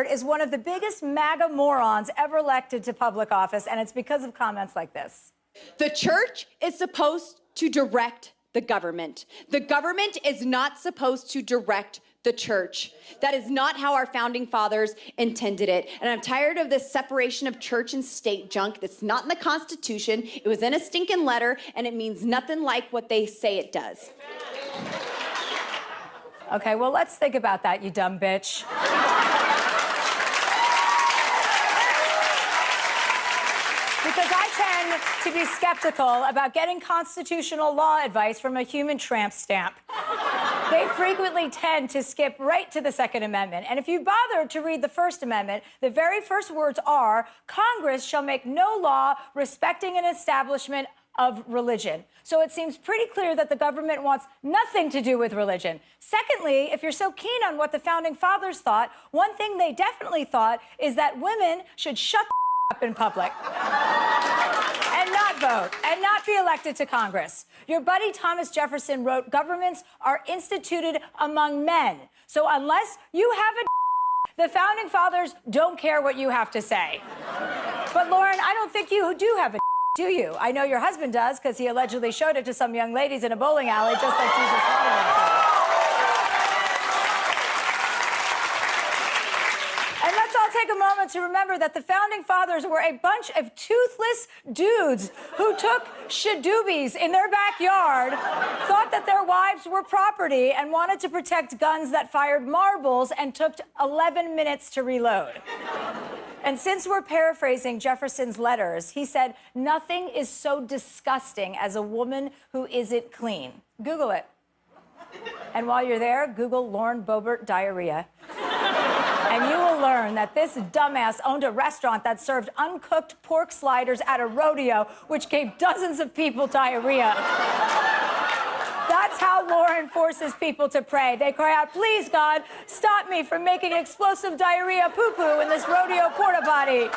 is one of the biggest MAGA morons ever elected to public office, and it's because of comments like this. The church is supposed to direct the government. The government is not supposed to direct the church. That is not how our founding fathers intended it. And I'm tired of this separation of church and state junk that's not in the Constitution. It was in a stinking letter, and it means nothing like what they say it does. Okay, well, let's think about that, you dumb bitch. Because I tend to be skeptical about getting constitutional law advice from a human tramp stamp. They frequently tend to skip right to the Second Amendment. And if you bother to read the First Amendment, the very first words are, Congress shall make no law respecting an establishment of religion. So it seems pretty clear that the government wants nothing to do with religion. Secondly, if you're so keen on what the founding fathers thought, one thing they definitely thought is that women should shut the up in public and not vote and not be elected to Congress. Your buddy Thomas Jefferson wrote, governments are instituted among men. So unless you have a the founding fathers don't care what you have to say. But Lauren, I don't think you do have a do you? I know your husband does, because he allegedly showed it to some young ladies in a bowling alley, just like Jesus wanted him to. And let's all take a moment to remember that the founding fathers were a bunch of toothless dudes who took shadoobies in their backyard, thought that their wives were property, and wanted to protect guns that fired marbles and took 11 minutes to reload. And since we're paraphrasing Jefferson's letters, he said, nothing is so disgusting as a woman who isn't clean. Google it. And while you're there, Google Lauren Breitbart diarrhea. And you will learn that this dumbass owned a restaurant that served uncooked pork sliders at a rodeo, which gave dozens of people diarrhea. That's how Lauren forces people to pray. They cry out, please, God, stop me from making explosive diarrhea poo-poo in this rodeo porta potty.